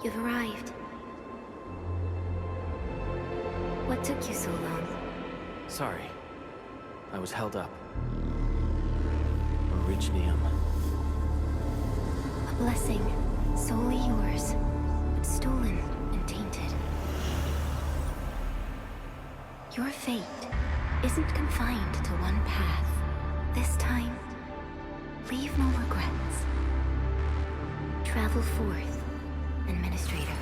You've arrived. What took you so long? Sorry. I was held up. Originium. A blessing, solely yours, but stolen and tainted. Your fate isn't confined to one path. This time, leave no regrets. Travel forth, Endministrator.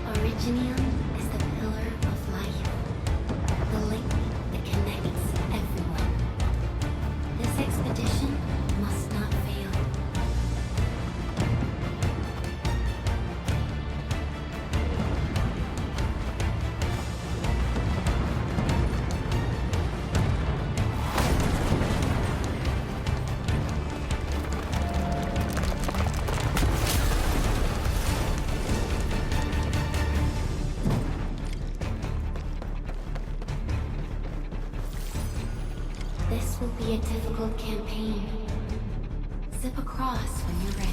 Originium is the pillar of life, the link that connects everyone. This expedition must not fail. This will be a difficult campaign. Zip across when you're ready.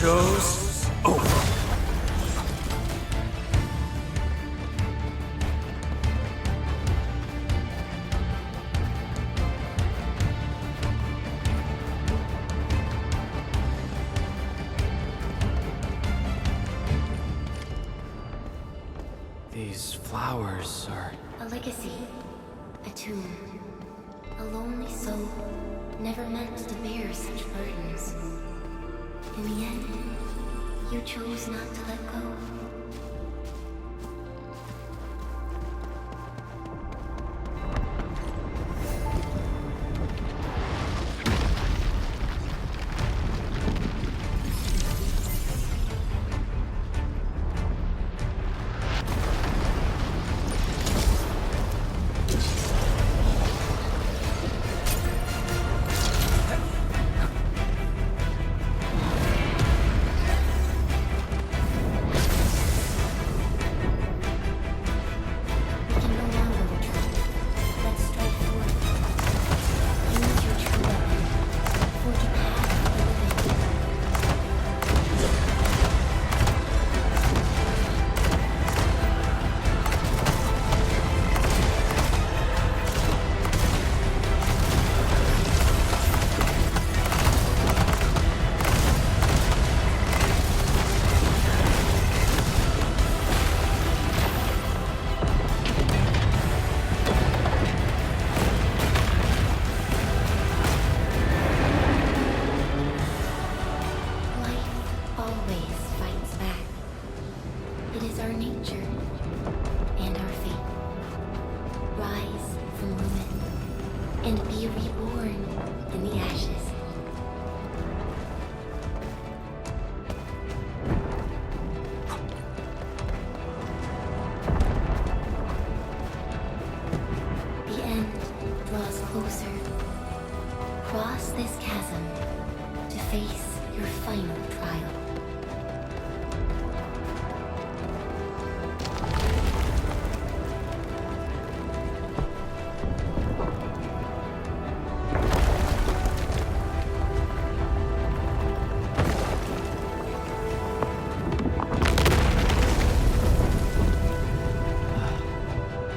Show's over. These flowers are... A legacy. A tomb. A lonely soul, never meant to bear such burdens. In the end, you chose not to let go.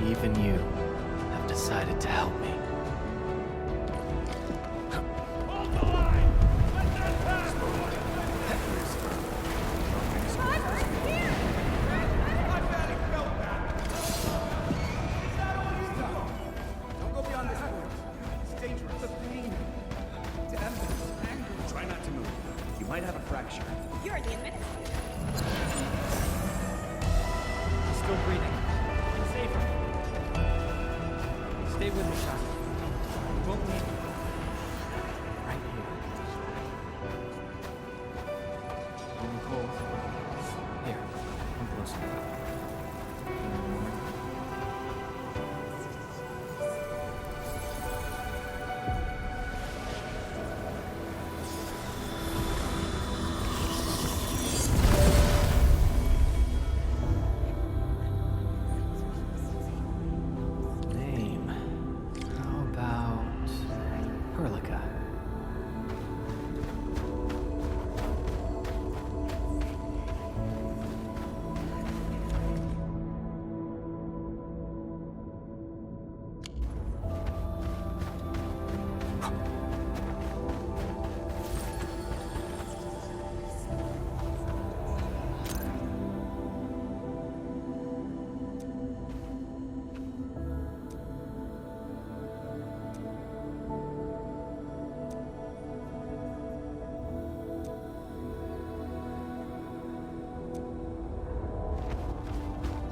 Even you have decided to help me. Don't go beyond this point. It's dangerous. The pain. To Emma, angry. Try not to move. You might have a fracture. You're the administrator. Still breathing. Safer. Stay with me, child. You won't need me. Right here. Feeling cold? Here, come closer. Name. How about Perlica?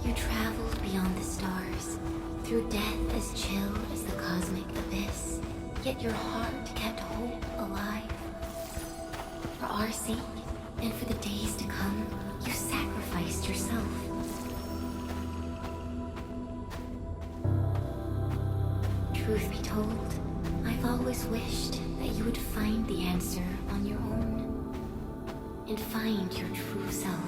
You traveled beyond the stars, through death as chill as the cosmic abyss, yet your heart kept hope alive. For our sake, and for the days to come, you sacrificed yourself. Truth be told, I've always wished that you would find the answer on your own, and find your true self.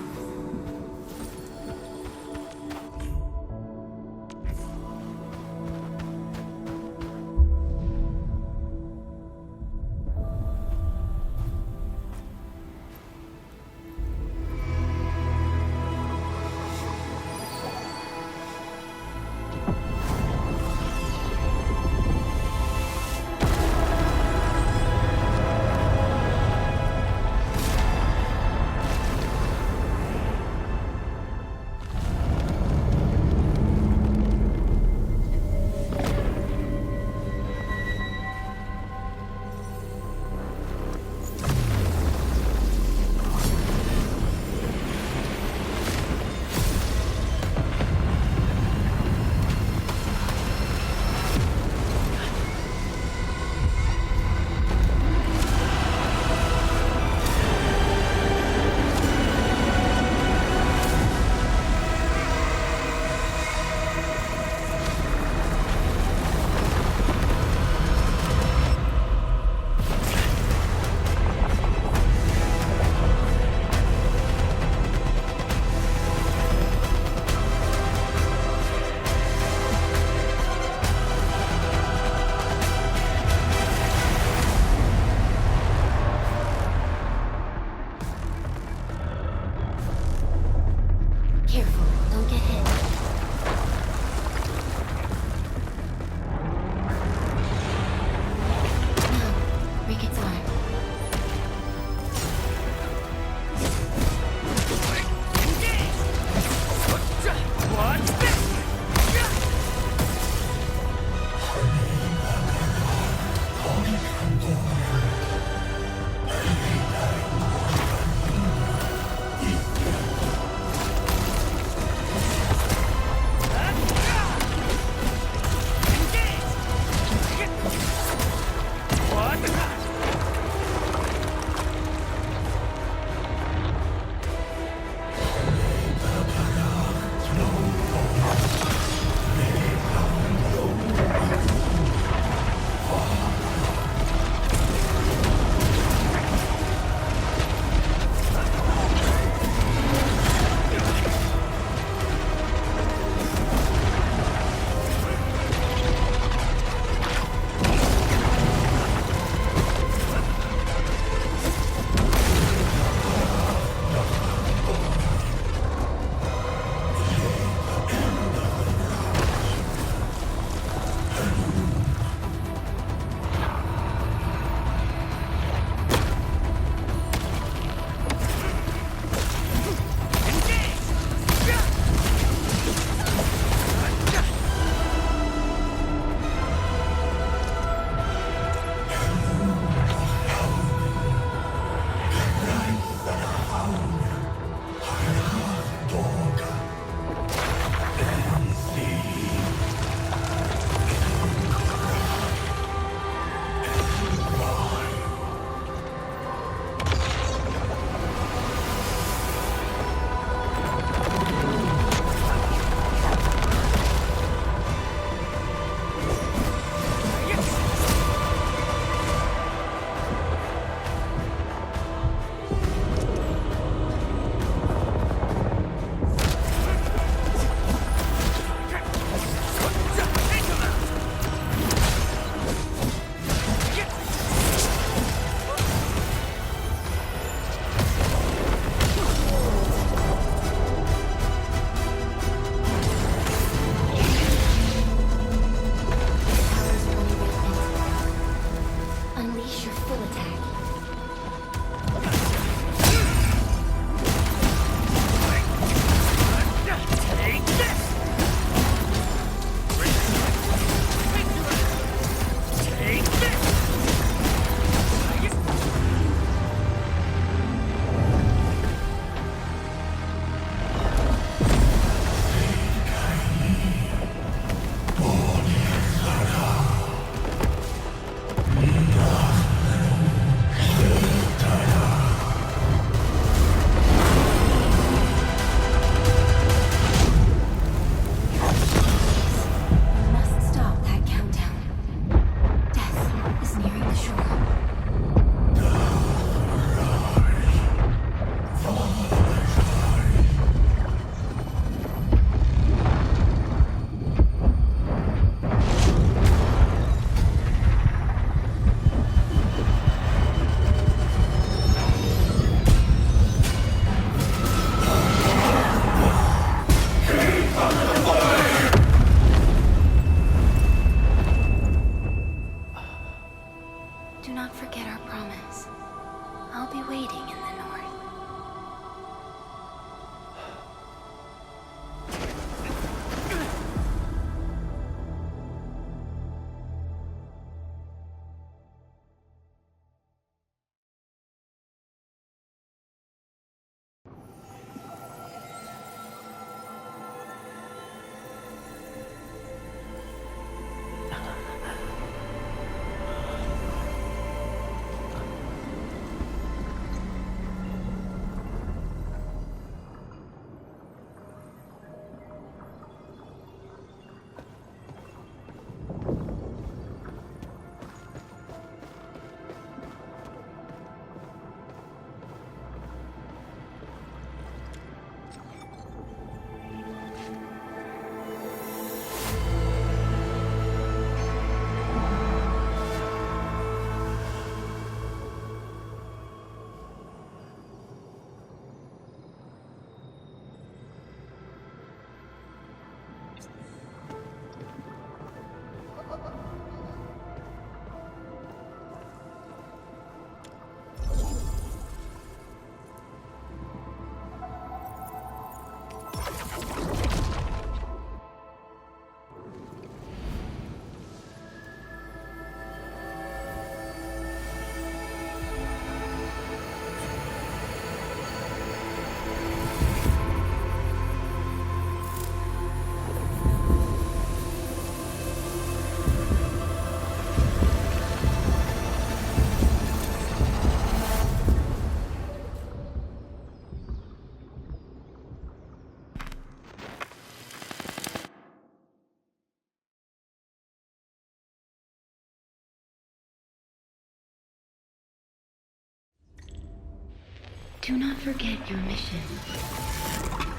Do not forget your mission.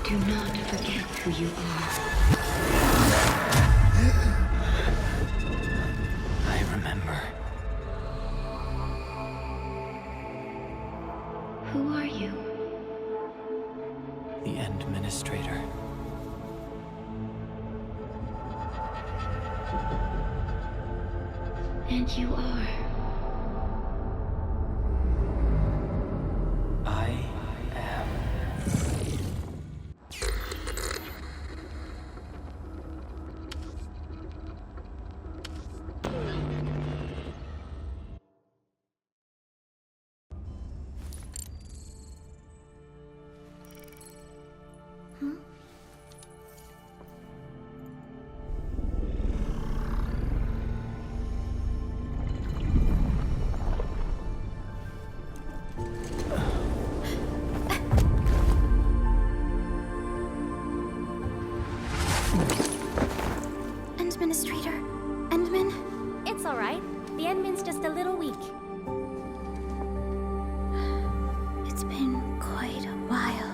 Do not forget who you are. I remember. Who are you? The Endministrator. And you are. I am. Endministrator? Endmin? It's all right. The Endman's just a little weak. It's been quite a while.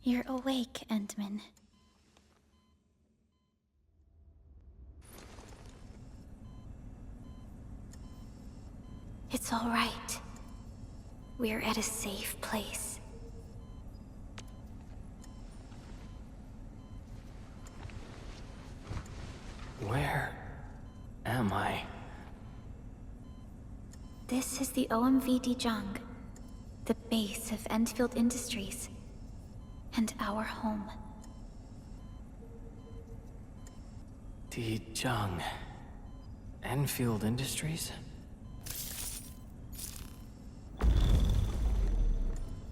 You're awake, Endman. It's all right. We're at a safe place. Where am I? This is the OMV Dijong, the base of Endfield Industries, and our home. Dijong. Endfield Industries?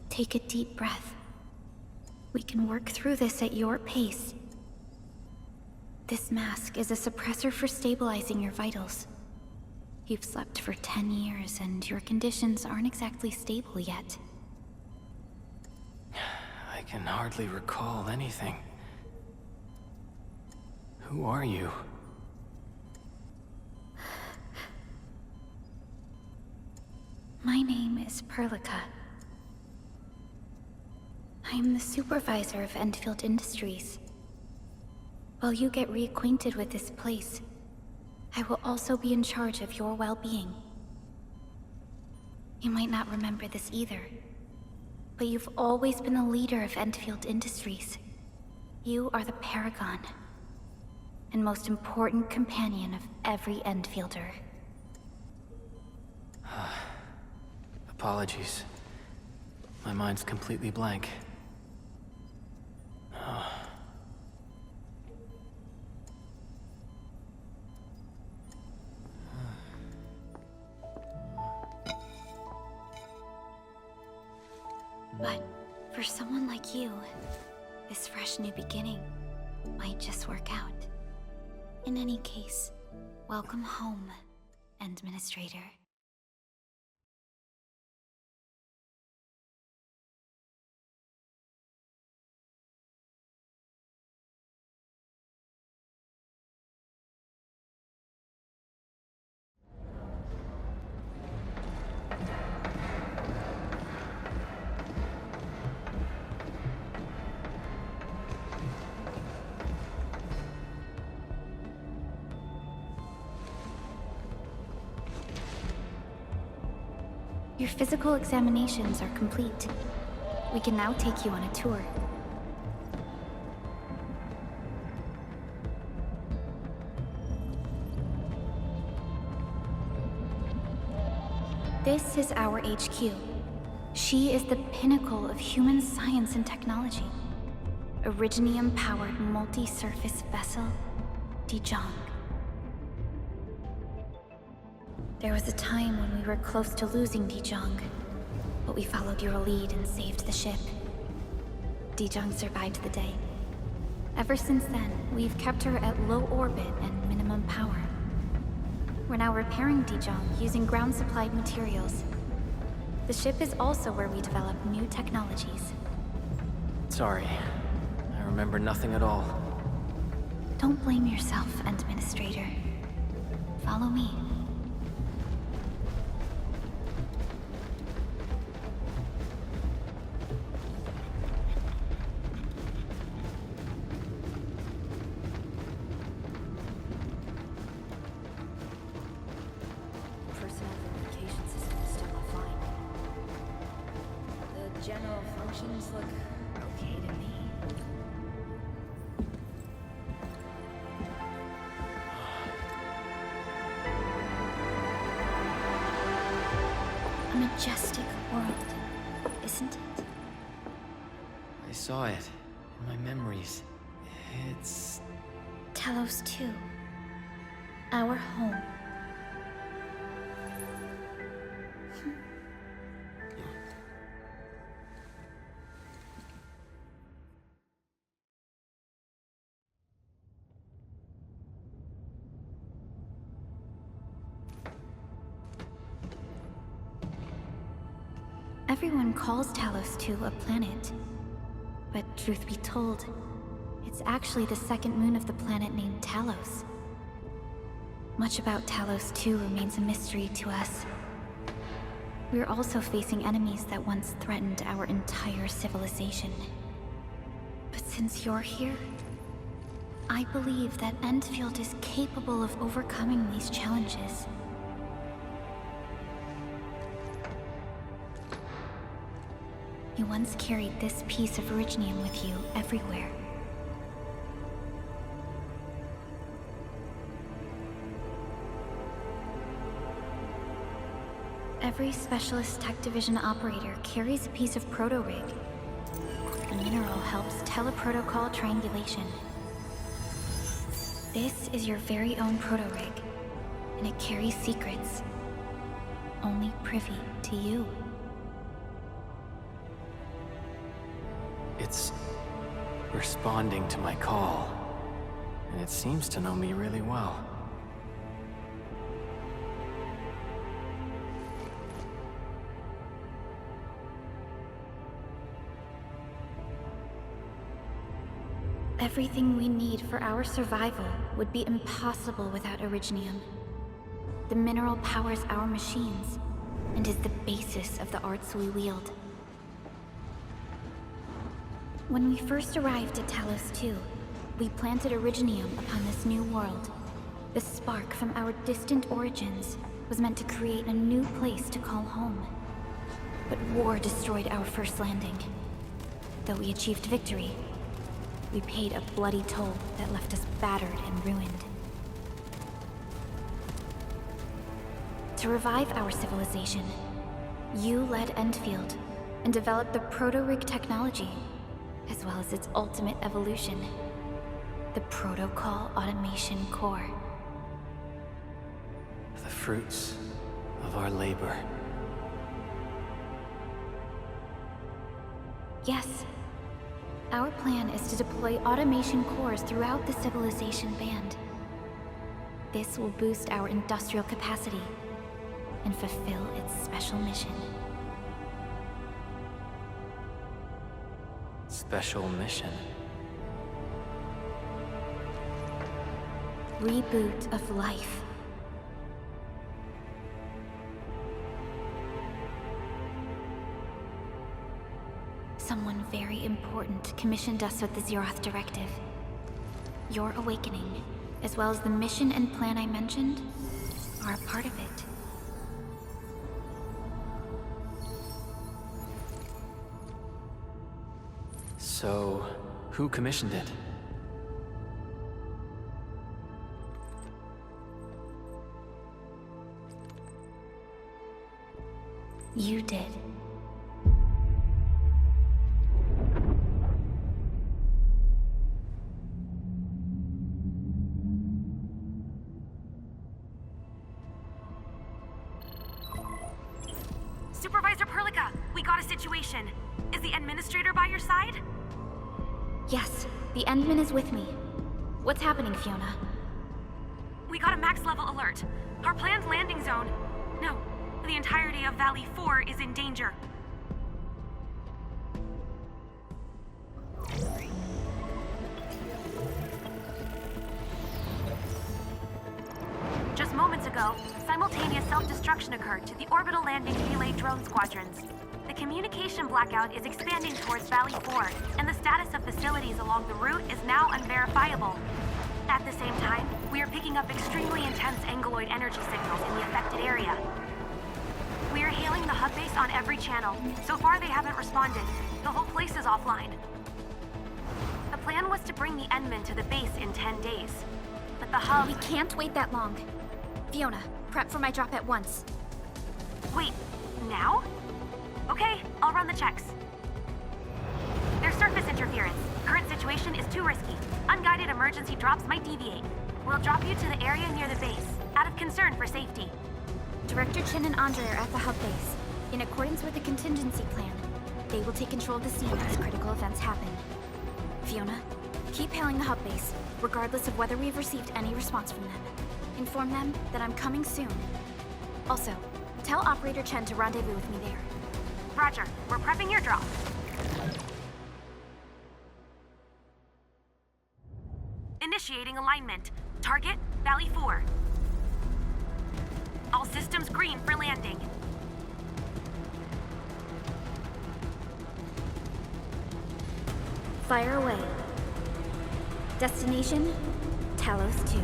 Take a deep breath. We can work through this at your pace. This mask is a suppressor for stabilizing your vitals. You've slept for 10 years, and your conditions aren't exactly stable yet. I can hardly recall anything. Who are you? My name is Perlica. I'm the supervisor of Endfield Industries. While you get reacquainted with this place, I will also be in charge of your well-being. You might not remember this either, but you've always been the leader of Endfield Industries. You are the paragon, and most important companion of every Endfielder. Apologies. My mind's completely blank. But for someone like you, this fresh new beginning might just work out. In any case, welcome home, Endministrator. Your physical examinations are complete. We can now take you on a tour. This is our HQ. She is the pinnacle of human science and technology. Originium-powered multi-surface vessel, Dijong. There was a time when we were close to losing Dijong, but we followed your lead and saved the ship. Dijong survived the day. Ever since then, we've kept her at low orbit and minimum power. We're now repairing Dijong using ground-supplied materials. The ship is also where we develop new technologies. Sorry. I remember nothing at all. Don't blame yourself, Endministrator. Follow me. Personal communication system is still offline. The general functions look okay to me. A majestic world, isn't it? I saw it in my memories. It's... Talos-II. Our home. Everyone calls Talos-II a planet. But truth be told, it's actually the second moon of the planet named Talos. Much about Talos-II remains a mystery to us. We're also facing enemies that once threatened our entire civilization. But since you're here, I believe that Endfield is capable of overcoming these challenges. You once carried this piece of Originium with you everywhere. Every Specialist Tech Division operator carries a piece of proto-rig. The mineral helps teleprotocol triangulation. This is your very own proto-rig, and it carries secrets only privy to you. It's responding to my call, and it seems to know me really well. Everything we need for our survival would be impossible without Originium. The mineral powers our machines, and is the basis of the arts we wield. When we first arrived at Talos-II, we planted Originium upon this new world. The spark from our distant origins was meant to create a new place to call home. But war destroyed our first landing. Though we achieved victory, we paid a bloody toll that left us battered and ruined. To revive our civilization, you led Endfield and developed the proto-rig technology, as well as its ultimate evolution, the Protocol Automation Core. The fruits of our labor. Yes. Our plan is to deploy automation cores throughout the civilization band. This will boost our industrial capacity and fulfill its special mission. Special mission. Reboot of life. Someone very important commissioned us with the Zeroth Directive. Your awakening, as well as the mission and plan I mentioned, are a part of it. So, who commissioned it? You did. Supervisor Perlica, we got a situation. Is the Endministrator by your side? Yes, the Endman is with me. What's happening, Fiona? We got a max level alert. Our planned landing zone... No, the entirety of Valley 4 is in danger. Just moments ago, simultaneous self-destruction occurred to the orbital landing relay drone squadrons. The communication blackout is expanding towards Valley 4, and the status of facilities along the route is now unverifiable. At the same time, we are picking up extremely intense angeloid energy signals in the affected area. We are hailing the hub base on every channel. So far, they haven't responded. The whole place is offline. The plan was to bring the Endman to the base in 10 days. But the hub... We can't wait that long. Fiona, prep for my drop at once. Wait, now? Okay, I'll run the checks. There's surface interference. Current situation is too risky. Unguided emergency drops might deviate. We'll drop you to the area near the base, out of concern for safety. Director Chen and Andre are at the hub base. In accordance with the contingency plan, they will take control of the scene as critical events happen. Fiona, keep hailing the hub base, regardless of whether we've received any response from them. Inform them that I'm coming soon. Also, tell Operator Chen to rendezvous with me there. Roger, we're prepping your drop. Initiating alignment. Target, Valley 4. All systems green for landing. Fire away. Destination, Talos-II.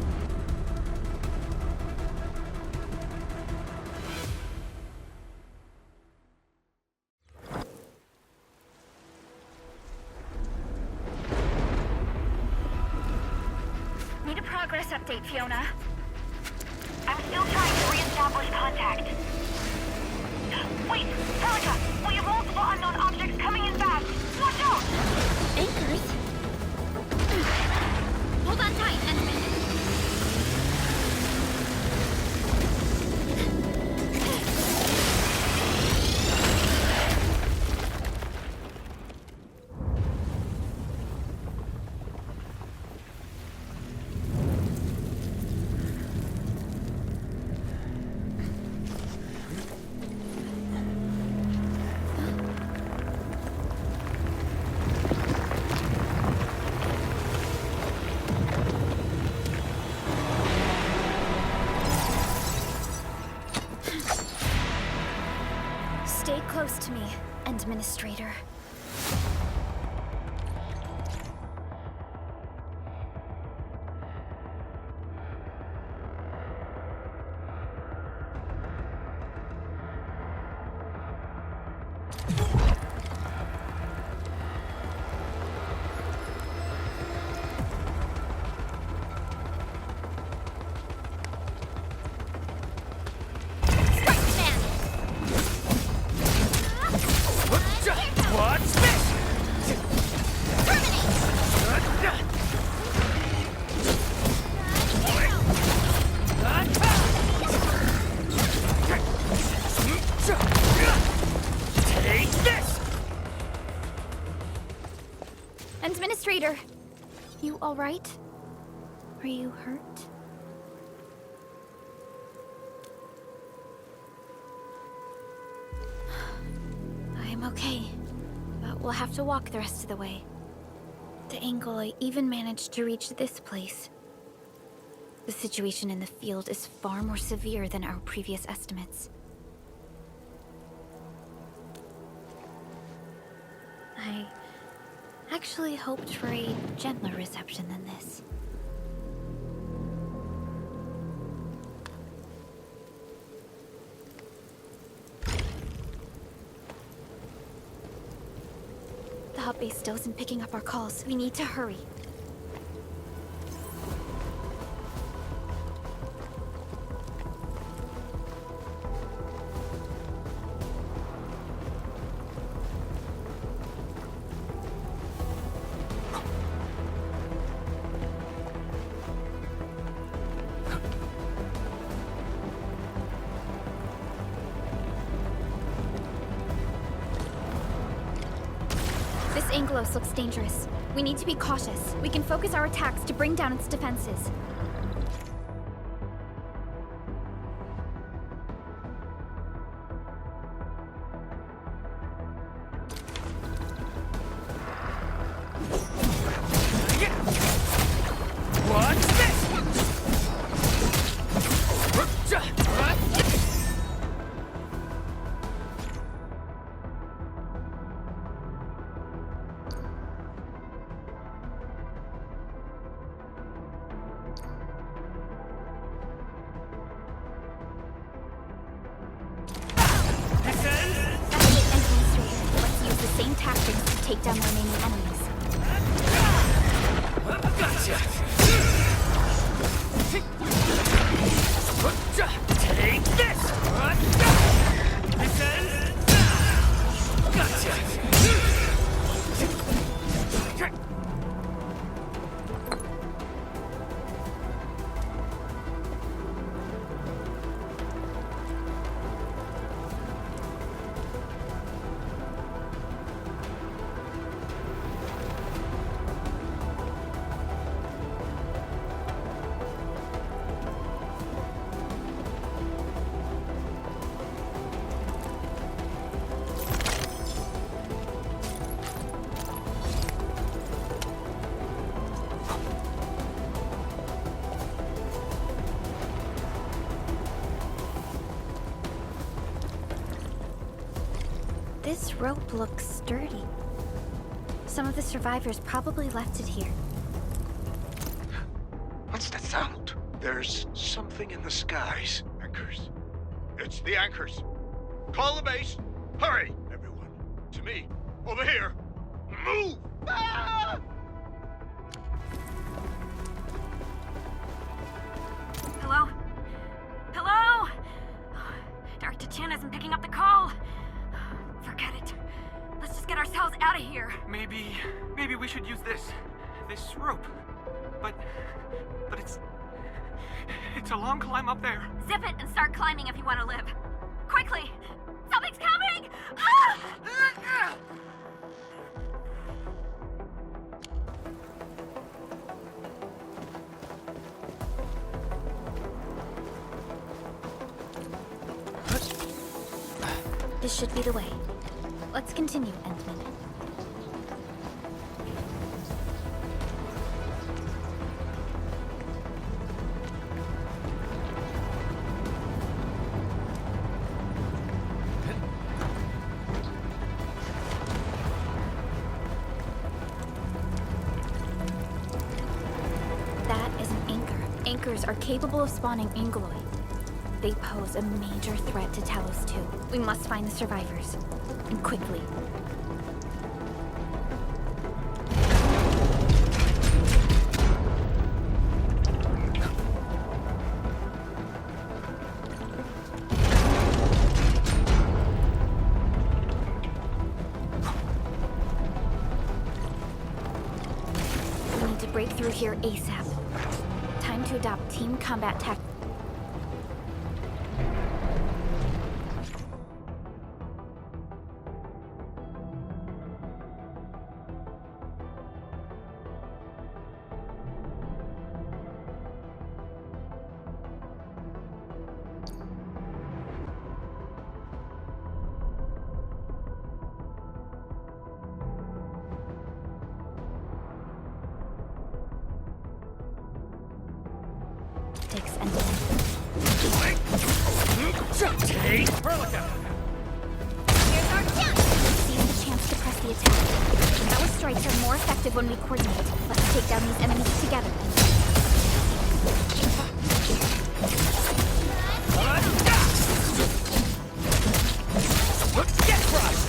Need a progress update, Fiona. I'm still trying to re-establish contact. Wait, Perlica! We have multiple unknown objects coming in fast! Watch out! Anchors? Hold on tight, Endman. Stay close to me, Endministrator. Endministrator! You alright? Are you hurt? I'm okay, but we'll have to walk the rest of the way. The angle I even managed to reach this place. The situation in the field is far more severe than our previous estimates. I actually hoped for a gentler reception than this. The hub base still isn't picking up our calls. We need to hurry. Angelos looks dangerous. We need to be cautious. We can focus our attacks to bring down its defenses. Endministrator, let's use the same tactics to take down the remaining enemies. Gotcha! Take this! Gotcha! This rope looks sturdy. Some of the survivors probably left it here. What's that sound? There's something in the skies. Anchors. It's the anchors. Call the base. Hurry, everyone. To me. Over here. Move! Ah! Hello? Hello? Dr. Chin isn't picking up the call. Forget it. Let's just get ourselves out of here. Maybe we should use this rope. But it's a long climb up there. Zip it and start climbing if you want to live. Quickly! Something's coming! Ah! This should be the way. Let's continue, Endman. That is an anchor. Anchors are capable of spawning Angeloid. They pose a major threat to Talos-II. We must find the survivors. And quickly. We need to break through here ASAP. Time to adopt team combat tactics. And Take Hurricane! here's our chance! Seizing the chance to press the attack. Our strikes are more effective when we coordinate. Let's take down these enemies together. Get crushed!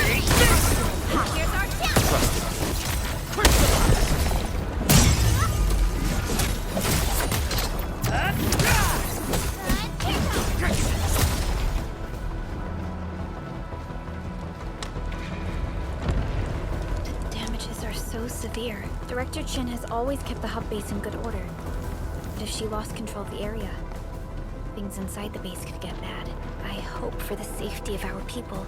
Take this! Here's our chance! Severe. Director Chin has always kept the hub base in good order. But if she lost control of the area, things inside the base could get bad. I hope for the safety of our people.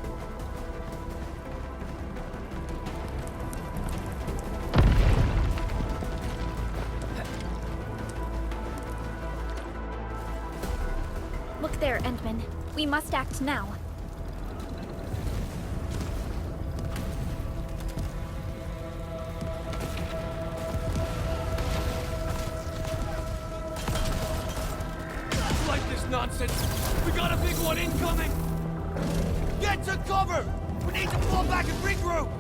there, Endman. We must act now. Like this nonsense! We got a big one incoming! Get to cover! We need to fall back and regroup!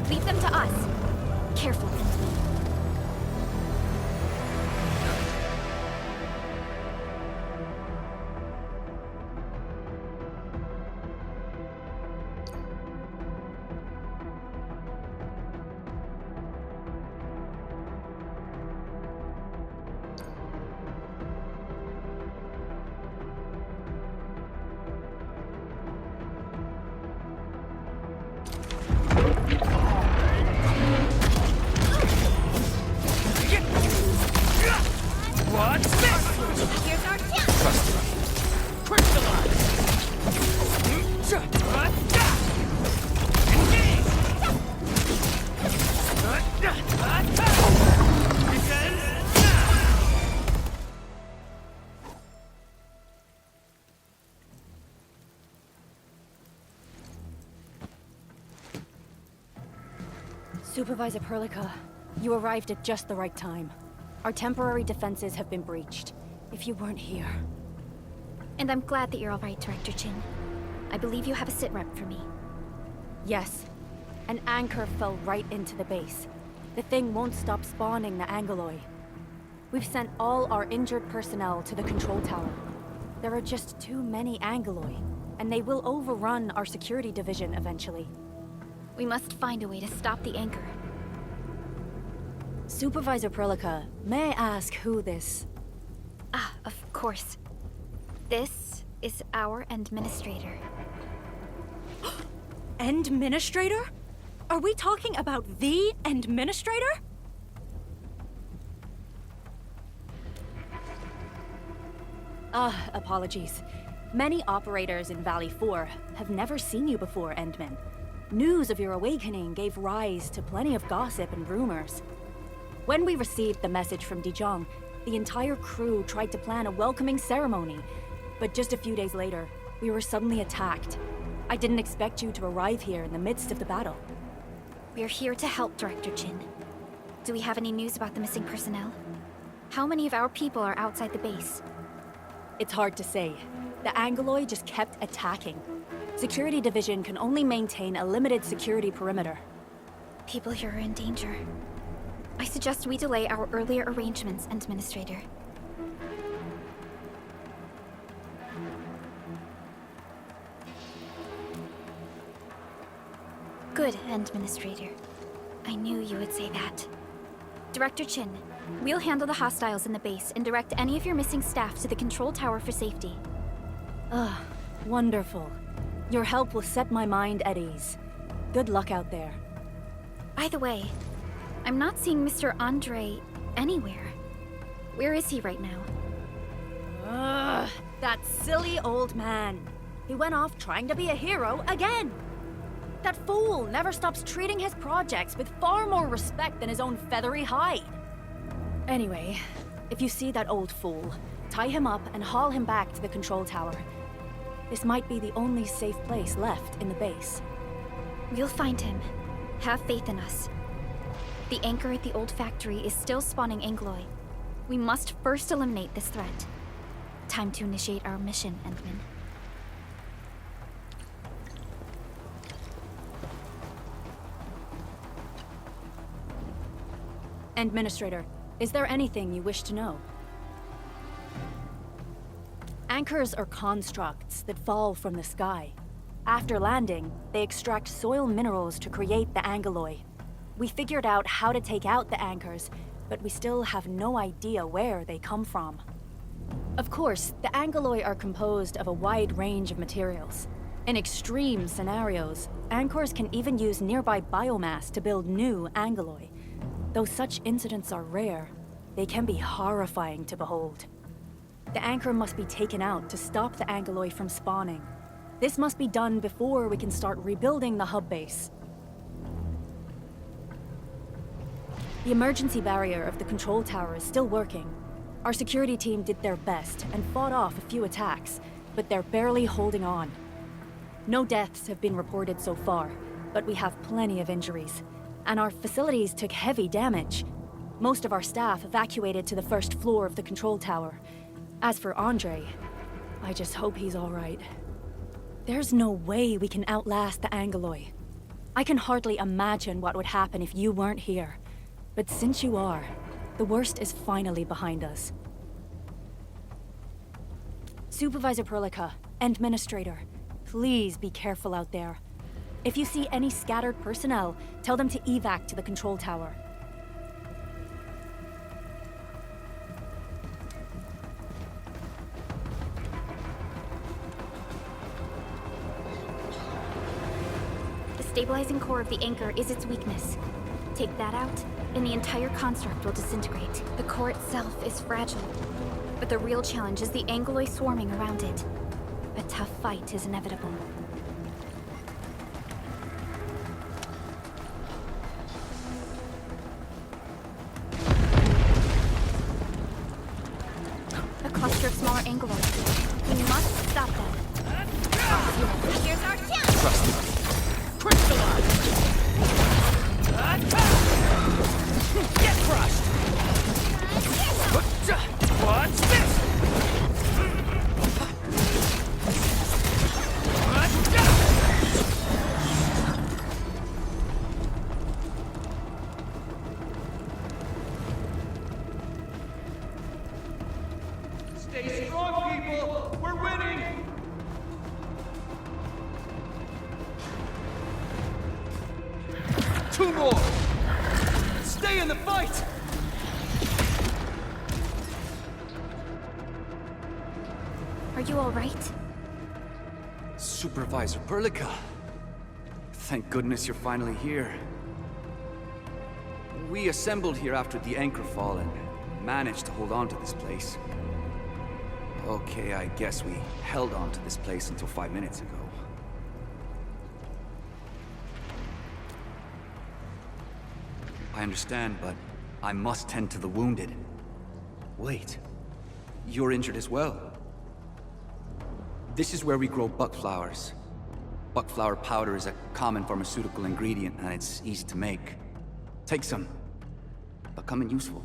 Leave them to us. Careful, Endman. Supervisor Perlica, you arrived at just the right time. Our temporary defenses have been breached. If you weren't here... And I'm glad that you're all right, Director Chin. I believe you have a sitrep for me. Yes. An anchor fell right into the base. The thing won't stop spawning the Angoloi. We've sent all our injured personnel to the control tower. There are just too many Angoloi, and they will overrun our security division eventually. We must find a way to stop the anchor. Supervisor Perlica, may I ask who this... Ah, of course. This is our Endministrator. Endministrator? Are we talking about the Endministrator? Apologies. Many operators in Valley 4 have never seen you before, Endman. News of your awakening gave rise to plenty of gossip and rumors. When we received the message from Dijon, the entire crew tried to plan a welcoming ceremony, but just a few days later, we were suddenly attacked. I didn't expect you to arrive here in the midst of the battle. We're here to help, Director Chin. Do we have any news about the missing personnel? How many of our people are outside the base? It's hard to say. The Angoloi just kept attacking. Security Division can only maintain a limited security perimeter. People here are in danger. I suggest we delay our earlier arrangements, Endministrator. Good, Endministrator. I knew you would say that. Director Chin, we'll handle the hostiles in the base and direct any of your missing staff to the control tower for safety. Wonderful. Your help will set my mind at ease. Good luck out there. By the way, I'm not seeing Mr. Andre anywhere. Where is he right now? That silly old man. He went off trying to be a hero again. That fool never stops treating his projects with far more respect than his own feathery hide. Anyway, if you see that old fool, tie him up and haul him back to the control tower. This might be the only safe place left in the base. We'll find him. Have faith in us. The anchor at the old factory is still spawning Angoloi. We must first eliminate this threat. Time to initiate our mission, Endman. Endministrator, is there anything you wish to know? Anchors are constructs that fall from the sky. After landing, they extract soil minerals to create the Angoloi. We figured out how to take out the anchors, but we still have no idea where they come from. Of course, the Angoloi are composed of a wide range of materials. In extreme scenarios, anchors can even use nearby biomass to build new Angoloi. Though such incidents are rare, they can be horrifying to behold. The anchor must be taken out to stop the Angoloi from spawning. This must be done before we can start rebuilding the hub base. The emergency barrier of the control tower is still working. Our security team did their best and fought off a few attacks, but they're barely holding on. No deaths have been reported so far, but we have plenty of injuries. And our facilities took heavy damage. Most of our staff evacuated to the first floor of the control tower. As for Andre, I just hope he's all right. There's no way we can outlast the Angoloi. I can hardly imagine what would happen if you weren't here. But since you are, the worst is finally behind us. Supervisor Perlica, Endministrator, please be careful out there. If you see any scattered personnel, tell them to evac to the control tower. The stabilizing core of the anchor is its weakness. Take that out, and the entire construct will disintegrate. The core itself is fragile, but the real challenge is the Angoloi swarming around it. A tough fight is inevitable. A cluster of smaller Angoloi. We must stop them. Here's our chance! Trust me. Crystallize! Get crushed! What's this? Stay strong, people! We're winning! Two more! Stay in the fight! Are you all right? Supervisor Perlica. Thank goodness you're finally here. We assembled here after the anchor fall and managed to hold on to this place. Okay, I guess we held on to this place until 5 minutes ago. I understand, but I must tend to the wounded. Wait, you're injured as well. This is where we grow buckflowers. Buckflower powder is a common pharmaceutical ingredient, and it's easy to make. Take some. They'll come in useful.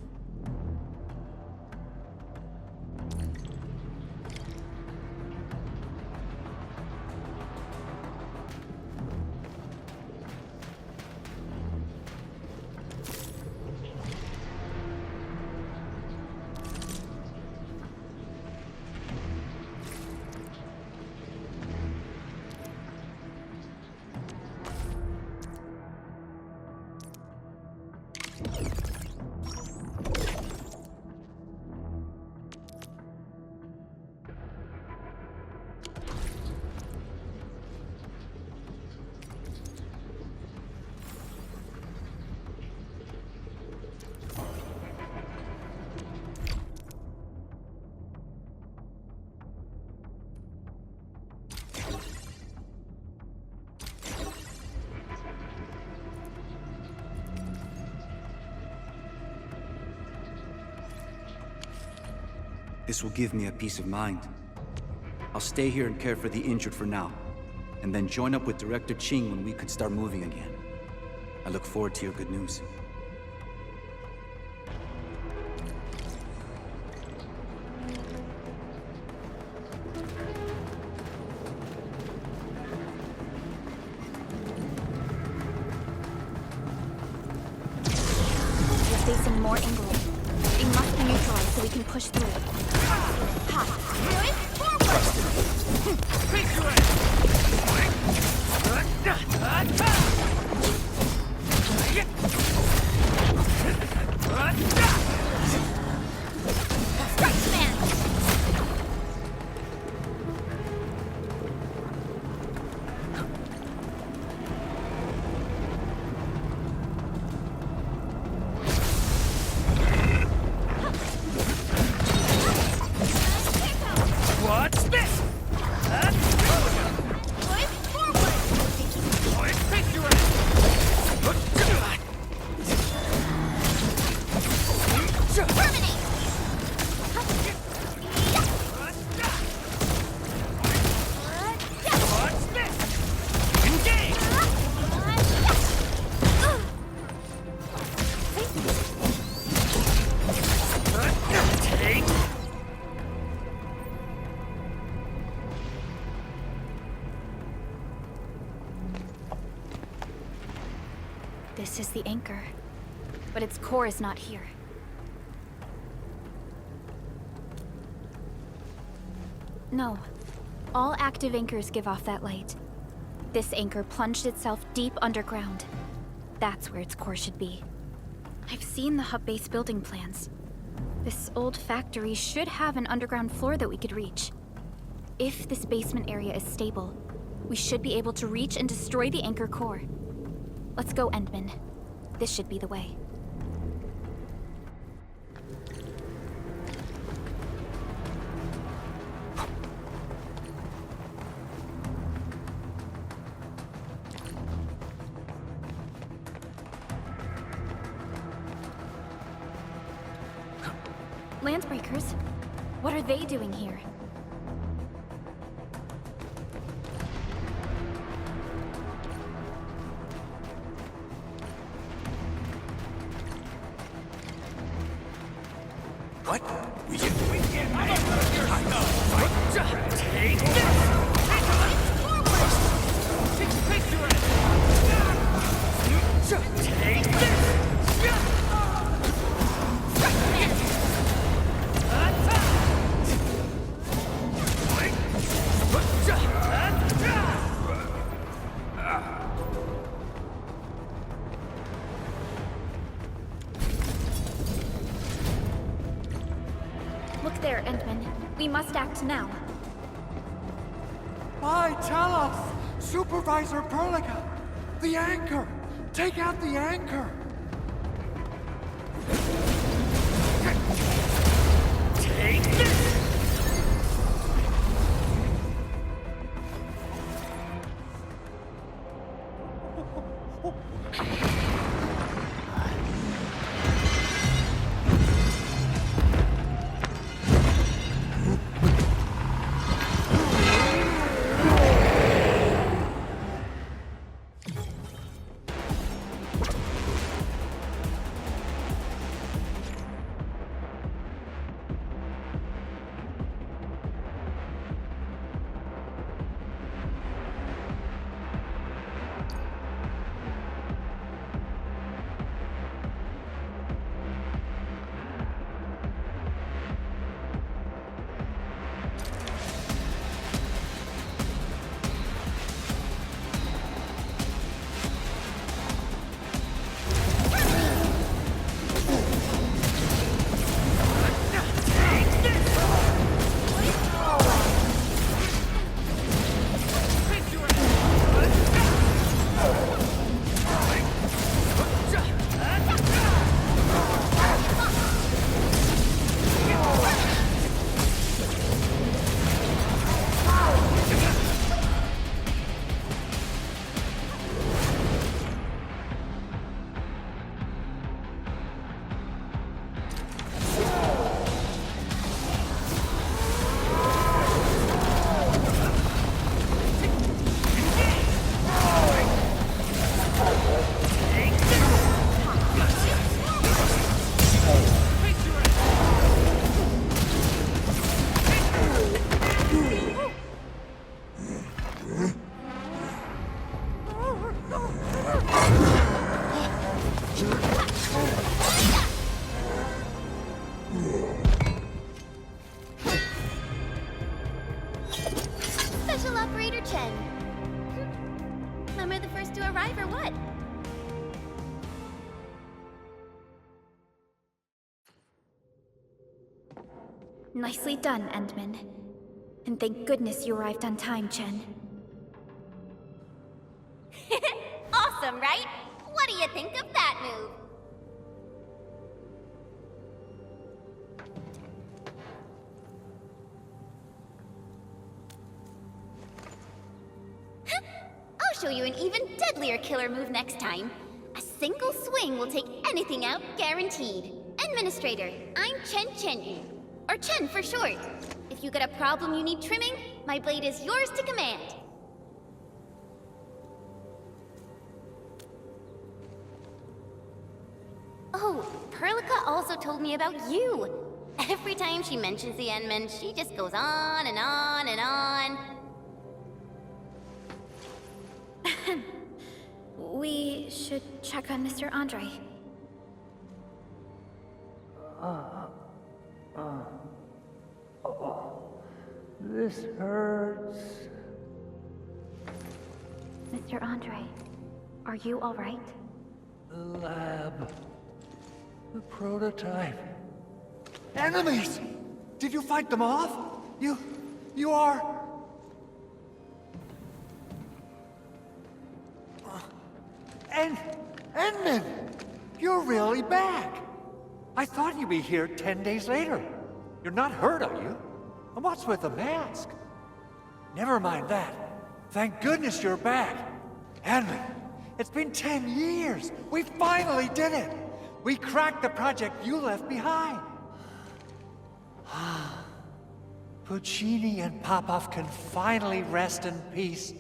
This will give me a peace of mind. I'll stay here and care for the injured for now, and then join up with Director Ching when we could start moving again. I look forward to your good news. We're facing more Angoloi. They must be neutralized so we can push through. What's this? This is the anchor, but its core is not here. No. All active anchors give off that light. This anchor plunged itself deep underground. That's where its core should be. I've seen the hub base building plans. This old factory should have an underground floor that we could reach. If this basement area is stable, we should be able to reach and destroy the anchor core. Let's go, Endman. This should be the way. Landbreakers? What are they doing here? What? We can't take this! Take this! Look there, Endman. We must act now. By Talos! Supervisor Perlica! The anchor! Take out the anchor! Take this! Special Operator Chen. Am I the first to arrive or what? Nicely done, Endman. And thank goodness you arrived on time, Chen. Awesome, right? What do you think of that move? I'll show you an even deadlier killer move next time. A single swing will take anything out, guaranteed. Endministrator, I'm Chen. Or Chen for short. If you got a problem you need trimming, my blade is yours to command. Oh, Perlica also told me about you. Every time she mentions the Endmen, she just goes on and on and on. We should check on Mr. Andre. This hurts. Mr. Andre, are you all right? The lab. The prototype. Enemies! Did you fight them off? You are... Endman! You're really back! I thought you'd be here 10 days later. You're not hurt, are you? And what's with the mask? Never mind that. Thank goodness you're back. Endman, it's been 10 years. We finally did it. We cracked the project you left behind. Puccini and Popov can finally rest in peace.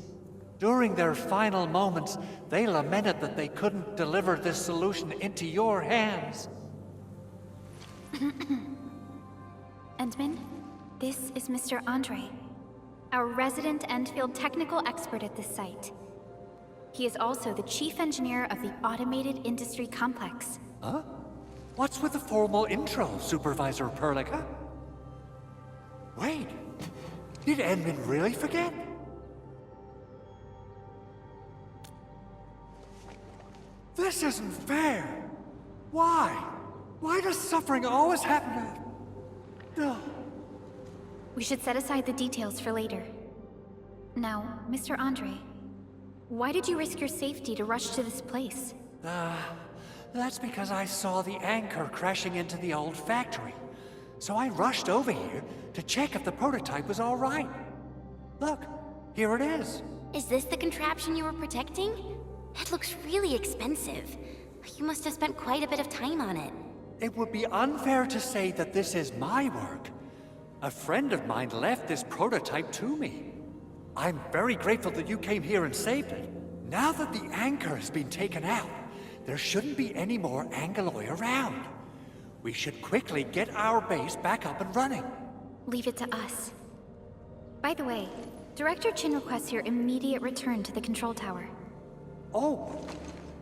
During their final moments, they lamented that they couldn't deliver this solution into your hands. Endman, this is Mr. Andre, our resident Endfield technical expert at this site. He is also the chief engineer of the automated industry complex. Huh? What's with the formal intro, Supervisor Perlica? Wait, did Endman really forget? This isn't fair. Why? Why does suffering always happen to... No. We should set aside the details for later. Now, Mr. Andre, why did you risk your safety to rush to this place? That's because I saw the anchor crashing into the old factory. So I rushed over here to check if the prototype was all right. Look, here it is. Is this the contraption you were protecting? That looks really expensive. You must have spent quite a bit of time on it. It would be unfair to say that this is my work. A friend of mine left this prototype to me. I'm very grateful that you came here and saved it. Now that the anchor has been taken out, there shouldn't be any more Angaloi around. We should quickly get our base back up and running. Leave it to us. By the way, Director Chin requests your immediate return to the control tower. Oh,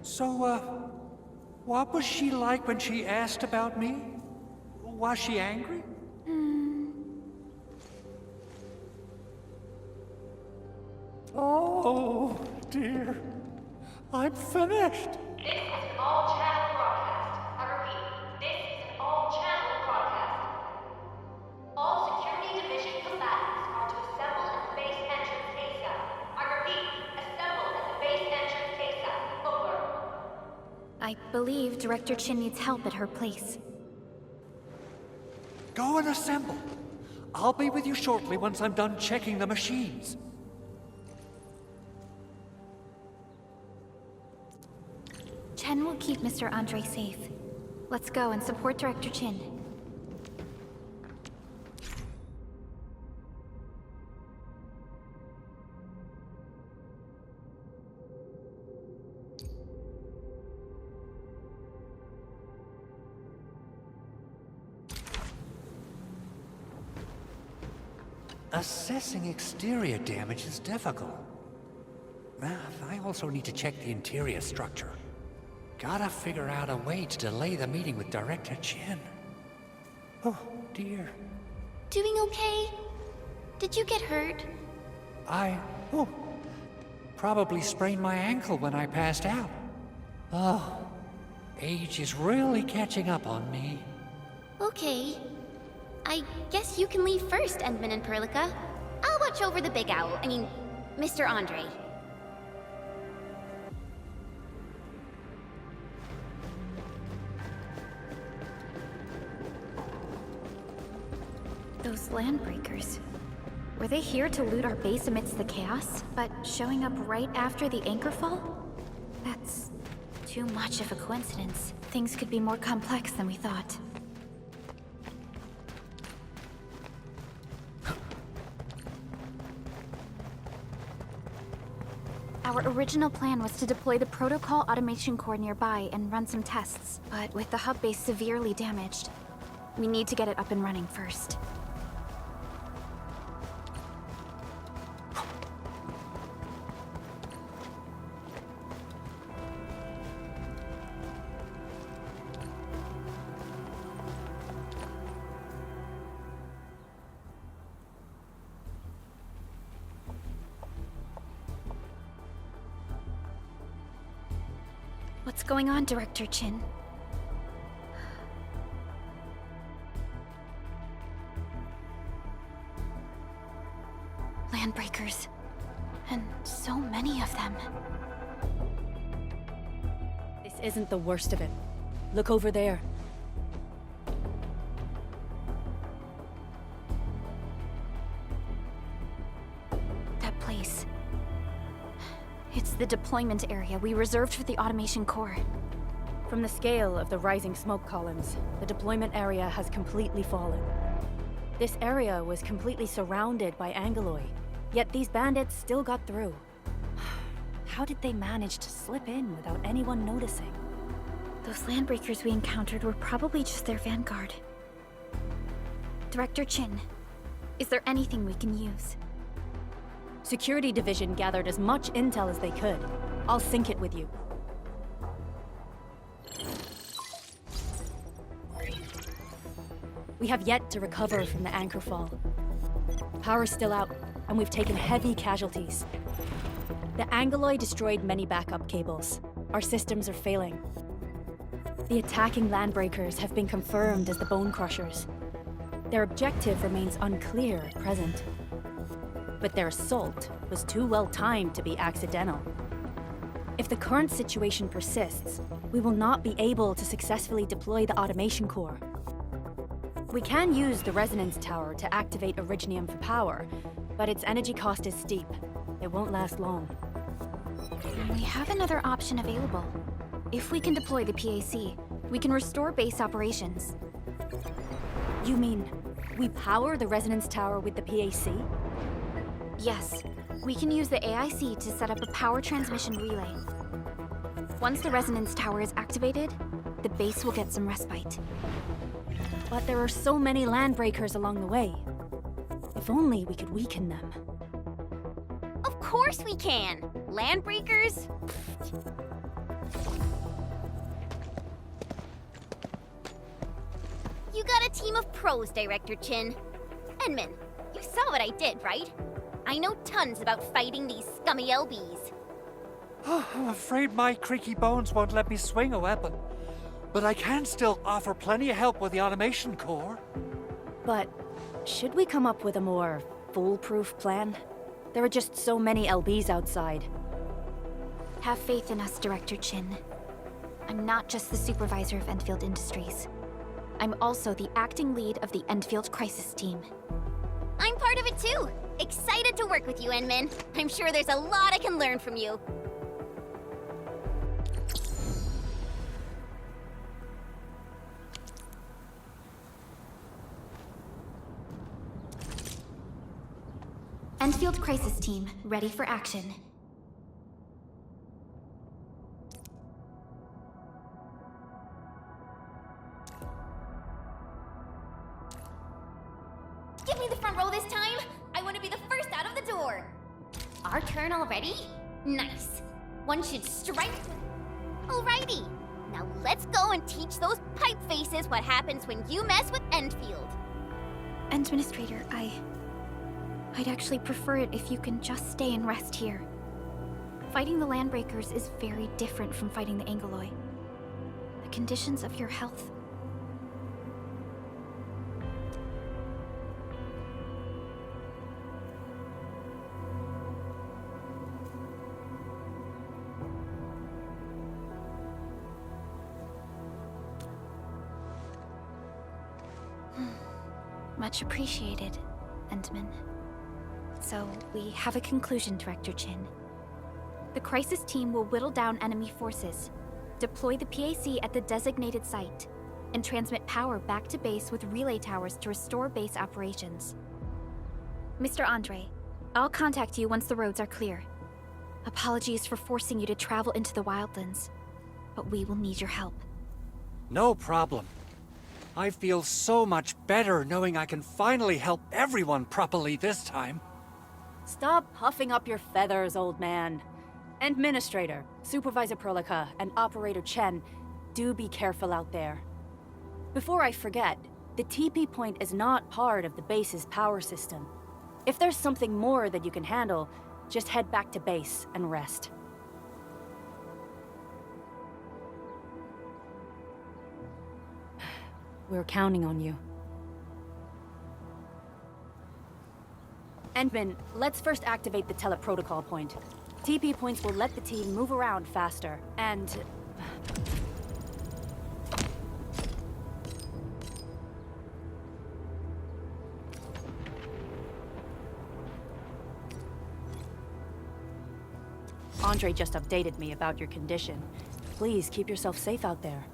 so, what was she like when she asked about me? Was she angry? Oh, dear. I'm finished. This is an all-channel broadcast. I repeat, this is an all-channel broadcast. All security division combatants are to assemble at the base entrance ASAP. I repeat, assemble at the base entrance ASAP. Over. I believe Director Chin needs help at her place. Go and assemble. I'll be with you shortly once I'm done checking the machines. Chen will keep Mr. Andre safe. Let's go and support Director Chin. Assessing exterior damage is difficult. I also need to check the interior structure. Gotta figure out a way to delay the meeting with Director Chin. Oh, dear. Doing okay? Did you get hurt? Probably sprained my ankle when I passed out. Oh, age is really catching up on me. Okay. I guess you can leave first, Endman and Perlica. I'll watch over the big owl. Mr. Andre. Those landbreakers. Were they here to loot our base amidst the chaos, but showing up right after the anchor fall? That's too much of a coincidence. Things could be more complex than we thought. Our original plan was to deploy the protocol automation core nearby and run some tests, but with the hub base severely damaged, we need to get it up and running first. What's going on, Director Chin? Landbreakers. And so many of them. This isn't the worst of it. Look over there. That place. It's the deployment area we reserved for the automation core. From the scale of the rising smoke columns, the deployment area has completely fallen. This area was completely surrounded by Angeloi, yet these bandits still got through. How did they manage to slip in without anyone noticing? Those landbreakers we encountered were probably just their vanguard. Director Chin, is there anything we can use? Security Division gathered as much intel as they could. I'll sync it with you. We have yet to recover from the anchor fall. Power's still out, and we've taken heavy casualties. The Angeloi destroyed many backup cables. Our systems are failing. The attacking landbreakers have been confirmed as the Bone Crushers. Their objective remains unclear at present. But their assault was too well timed to be accidental. If the current situation persists, we will not be able to successfully deploy the automation core. We can use the resonance tower to activate Originium for power, but its energy cost is steep. It won't last long. We have another option available. If we can deploy the PAC, we can restore base operations. You mean, we power the resonance tower with the PAC? Yes, we can use the AIC to set up a power transmission relay. Once the resonance tower is activated, the base will get some respite. But there are so many landbreakers along the way. If only we could weaken them. Of course we can! Landbreakers? You got a team of pros, Director Chin. Endman, you saw what I did, right? I know tons about fighting these scummy LBs. I'm afraid my creaky bones won't let me swing a weapon. But I can still offer plenty of help with the automation core. But should we come up with a more foolproof plan? There are just so many LBs outside. Have faith in us, Director Chin. I'm not just the supervisor of Endfield Industries. I'm also the acting lead of the Endfield Crisis Team. I'm part of it too! Excited to work with you, Endman. I'm sure there's a lot I can learn from you. Endfield Crisis Team, ready for action. Give me the front row this time! I want to be the first out of the door! Our turn already? Nice. One should strike... Alrighty. Now let's go and teach those pipe faces what happens when you mess with Endfield. Endministrator, I'd actually prefer it if you can just stay and rest here. Fighting the Landbreakers is very different from fighting the Angeloi. The conditions of your health... Much appreciated, Endman. So, we have a conclusion, Director Chin. The Crisis Team will whittle down enemy forces, deploy the PAC at the designated site, and transmit power back to base with relay towers to restore base operations. Mr. Andre, I'll contact you once the roads are clear. Apologies for forcing you to travel into the wildlands, but we will need your help. No problem. I feel so much better knowing I can finally help everyone properly this time. Stop puffing up your feathers, old man. Endministrator, Supervisor Perlica, and Operator Chen, do be careful out there. Before I forget, the TP point is not part of the base's power system. If there's something more that you can handle, just head back to base and rest. We're counting on you. Endman, let's first activate the teleprotocol point. TP points will let the team move around faster, and... Andre just updated me about your condition. Please keep yourself safe out there.